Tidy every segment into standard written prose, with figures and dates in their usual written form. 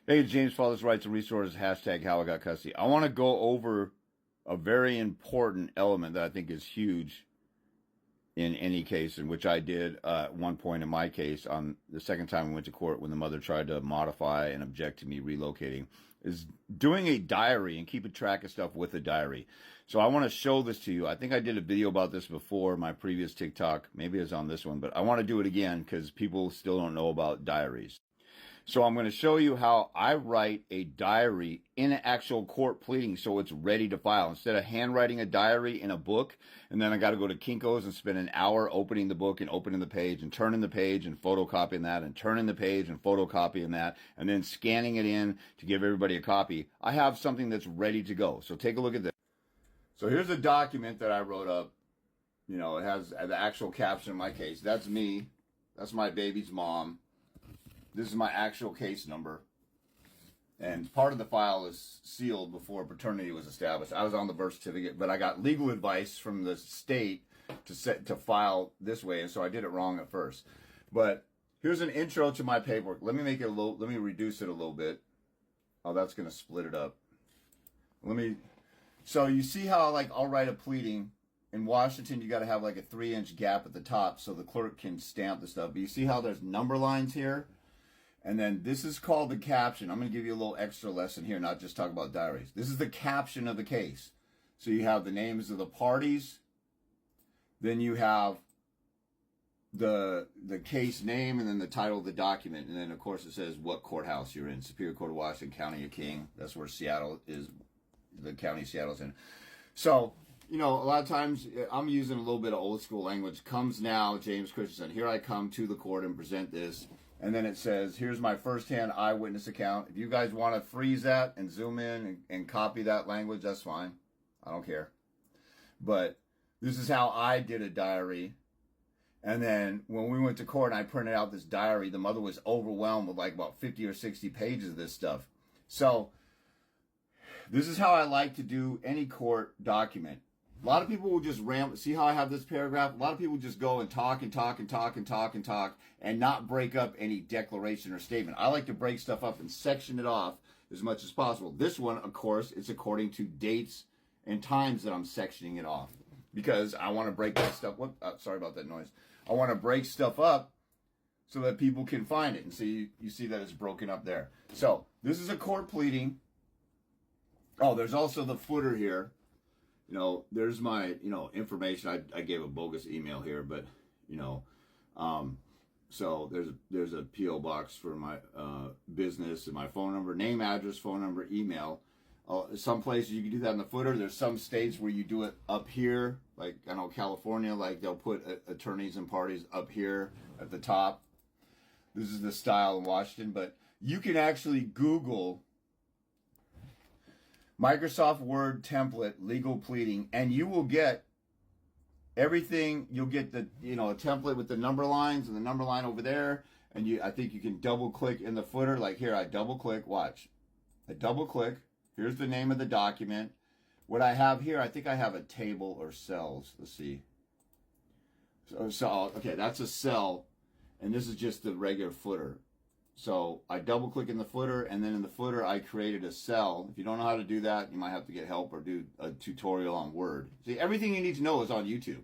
Hey, James Fathers Rights and Resources, hashtag how I got custody. I want to go over a very important element that I think is huge in any case, in which I did at one point in my case on the second time we went to court when the mother tried to modify and object to me relocating, is doing a diary and keeping track of stuff with a diary. So I want to show this to you. I think I did a video about this before my previous TikTok. Maybe it's on this one, but I want to do it again because people still don't know about diaries. So I'm going to show you how I write a diary in an actual court pleading so it's ready to file. Instead of handwriting a diary in a book, and then I got to go to Kinko's and spend an hour opening the book and opening the page and turning the page and photocopying that and turning the page and photocopying that and then scanning it in to give everybody a copy. I have something that's ready to go. So take a look at this. So here's a document that I wrote up. You know, it has the actual caption in my case. That's me. That's my baby's mom. This is my actual case number. And part of the file is sealed before paternity was established. I was on the birth certificate, but I got legal advice from the state to file this way, and so I did it wrong at first. But here's an intro to my paperwork. Let me reduce it a little bit. Oh, that's gonna split it up. So you see how like I'll write a pleading. In Washington, you got to have like a 3-inch gap at the top so the clerk can stamp the stuff. But you see how there's number lines here? And then this is called the caption. I'm going to give you a little extra lesson here, not just talk about diaries. This is the caption of the case. So you have the names of the parties. Then you have the case name and then the title of the document. And then, of course, it says what courthouse you're in. Superior Court of Washington, County of King. That's where Seattle is, the county Seattle's in. So, you know, a lot of times I'm using a little bit of old school language. Comes now, James Christensen. Here I come to the court and present this. And then it says, here's my firsthand eyewitness account. If you guys want to freeze that and zoom in and copy that language, that's fine. I don't care. But this is how I did a diary. And then when we went to court and I printed out this diary, the mother was overwhelmed with like about 50 or 60 pages of this stuff. So this is how I like to do any court document. A lot of people will just ramble. See how I have this paragraph? A lot of people just go and talk and talk and talk and talk and talk and not break up any declaration or statement. I like to break stuff up and section it off as much as possible. This one, of course, is according to dates and times that I'm sectioning it off because I want to break that stuff. Sorry about that noise. I want to break stuff up so that people can find it. And see, you see that it's broken up there. So this is a court pleading. Oh, there's also the footer here. You know, there's my, information. I gave a bogus email here, but, so there's a P.O. box for my business and my phone number, name, address, phone number, email. Some places you can do that in the footer. There's some states where you do it up here, like, I know California, like they'll put attorneys and parties up here at the top. This is the style in Washington, but you can actually Google Microsoft Word template legal pleading, and you will get everything. You'll get the a template with the number lines and the number line over there, and I think you can double click in the footer. Like here, I double click. Watch, I double click. Here's the name of the document. What I have here, I think I have a table or cells. Let's see. So okay, that's a cell, and this is just the regular footer. So I double click in the footer, and then in the footer I created a cell. If you don't know how to do that, you might have to get help or do a tutorial on Word. See, everything you need to know is on YouTube.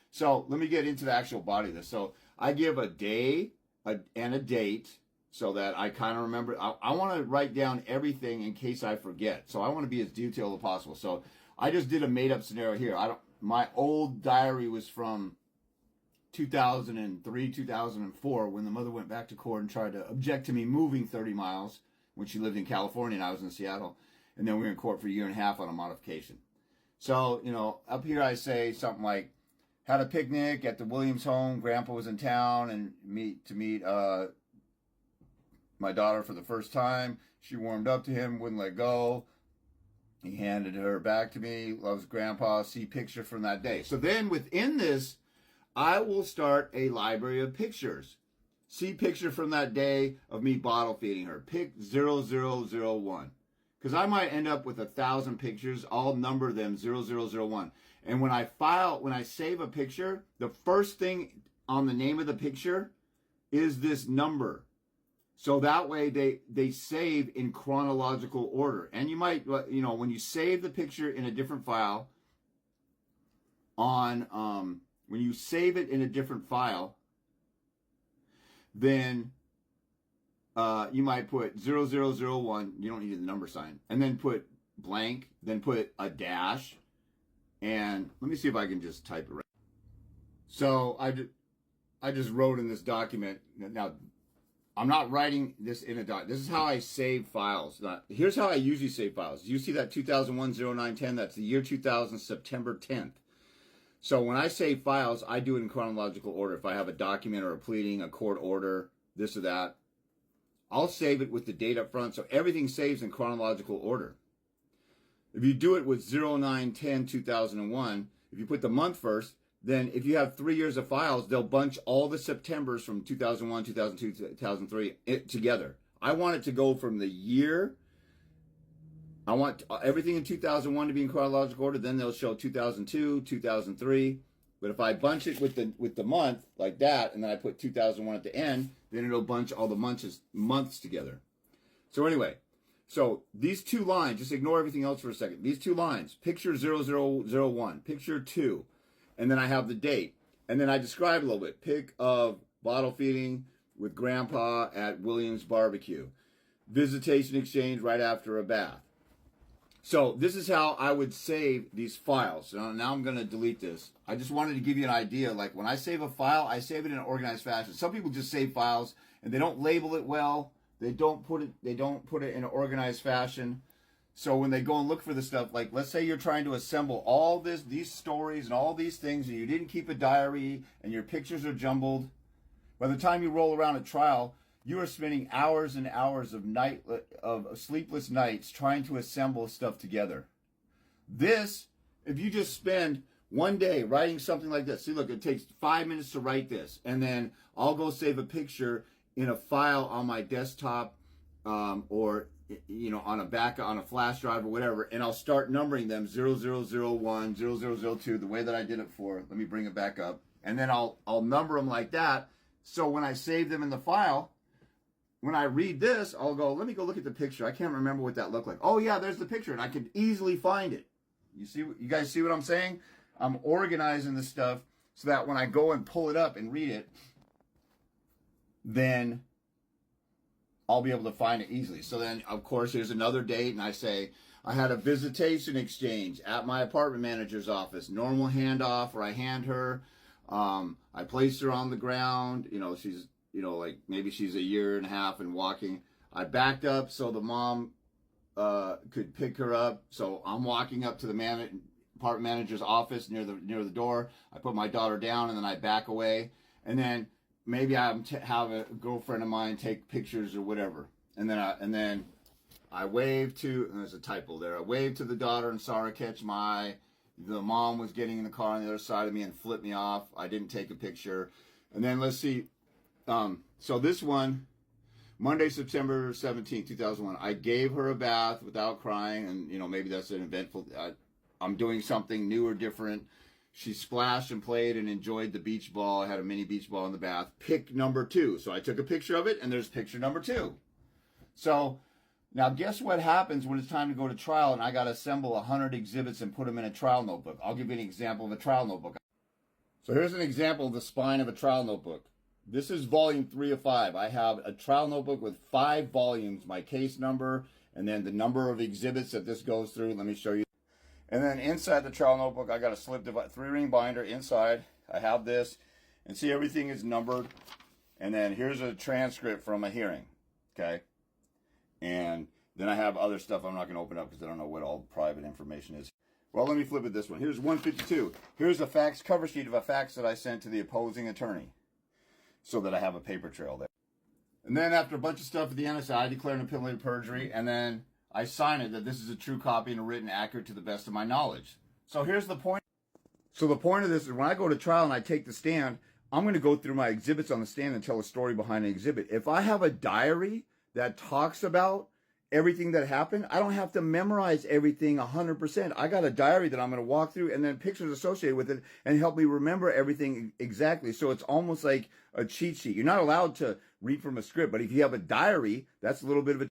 So let me get into the actual body of this. So I give a day and a date so that I kind of remember. I want to write down everything in case I forget. So I want to be as detailed as possible. So I just did a made up scenario here. My old diary was from 2003, 2004, when the mother went back to court and tried to object to me moving 30 miles when she lived in California and I was in Seattle. And then we were in court for a year and a half on a modification. So, up here I say something like, had a picnic at the Williams home. Grandpa was in town and meet my daughter for the first time. She warmed up to him, wouldn't let go. He handed her back to me. Loves Grandpa. See picture from that day. So then within this, I will start a library of pictures. See picture from that day of me bottle feeding her. Pick 0001. Because I might end up with 1,000 pictures. I'll number them 0001. And when I save a picture, the first thing on the name of the picture is this number. So that way they save in chronological order. And you might, when you save the picture in a different file when you save it in a different file, then you might put 0001, you don't need the number sign, and then put blank, then put a dash, and let me see if I can just type it right. So I just wrote in this document. Now, I'm not writing this in a doc. This is how I save files. Here's how I usually save files. You see that 2001-09-10? That's the year 2000, September 10th. So when I save files, I do it in chronological order. If I have a document or a pleading, a court order, this or that, I'll save it with the date up front. So everything saves in chronological order. If you do it with 09-10-2001, if you put the month first, then if you have 3 years of files, they'll bunch all the Septembers from 2001, 2002, 2003 together. I want it to go from the year. I want everything in 2001 to be in chronological order. Then they'll show 2002, 2003. But if I bunch it with the month like that, and then I put 2001 at the end, then it'll bunch all the months together. So anyway, so these two lines, just ignore everything else for a second. These two lines, picture 0001, picture 2. And then I have the date. And then I describe a little bit. Pic of bottle feeding with grandpa at Williams Barbecue. Visitation exchange right after a bath. So this is how I would save these files. So now I'm going to delete this. I just wanted to give you an idea. Like when I save a file, I save it in an organized fashion. Some people just save files and they don't label it well. They don't put it in an organized fashion. So when they go and look for the stuff, like let's say you're trying to assemble all these stories and all these things, and you didn't keep a diary, and your pictures are jumbled. By the time you roll around a trial, you are spending hours and hours of sleepless nights trying to assemble stuff together. This, if you just spend one day writing something like this, see, look, it takes 5 minutes to write this, and then I'll go save a picture in a file on my desktop, or on a flash drive or whatever, and I'll start numbering them 0001, 0002, the way that I did it for. Let me bring it back up, and then I'll number them like that. So when I save them in the file, when I read this, I'll go, let me go look at the picture. I can't remember what that looked like. Oh yeah, there's the picture, and I can easily find it. You guys see what I'm saying? I'm organizing this stuff so that when I go and pull it up and read it, then I'll be able to find it easily. So then, of course, here's another date, and I say, I had a visitation exchange at my apartment manager's office. Normal handoff, where I hand her. I placed her on the ground. She's, like maybe she's a year and a half and walking. I backed up so the mom could pick her up. So I'm walking up to the apartment manager's office near the door. I put my daughter down, and then I back away. And then maybe I have a girlfriend of mine take pictures or whatever, and then I wave to, and there's a typo there. I waved to the daughter and saw her catch my eye. The mom was getting in the car on the other side of me and flipped me off. I didn't take a picture. And then let's see. So this one, Monday, September 17th, 2001. I gave her a bath without crying, and maybe that's an eventful. I'm doing something new or different. She splashed and played and enjoyed the beach ball. I had a mini beach ball in the bath. Pic number 2. So I took a picture of it, and there's picture number 2. So now guess what happens when it's time to go to trial, and I got to assemble 100 exhibits and put them in a trial notebook. I'll give you an example of a trial notebook. So here's an example of the spine of a trial notebook. This is volume 3 of 5. I have a trial notebook with 5 volumes, my case number, and then the number of exhibits that this goes through. Let me show you. And then inside the trial notebook, I got a slip 3-ring binder inside. I have this, and see, everything is numbered. And then here's a transcript from a hearing, okay? And then I have other stuff I'm not going to open up because I don't know what all private information is. Well, let me flip it this one. Here's 152. Here's a fax cover sheet of a fax that I sent to the opposing attorney, so that I have a paper trail there. And then after a bunch of stuff at the end, I said I declare an opinion of perjury, and then I sign it that this is a true copy and a written accurate to the best of my knowledge. So here's the point. So the point of this is when I go to trial and I take the stand, I'm going to go through my exhibits on the stand and tell a story behind an exhibit. If I have a diary that talks about everything that happened. I don't have to memorize everything 100%. I got a diary that I'm going to walk through and then pictures associated with it and help me remember everything exactly. So it's almost like a cheat sheet. You're not allowed to read from a script, but if you have a diary, that's a little bit of a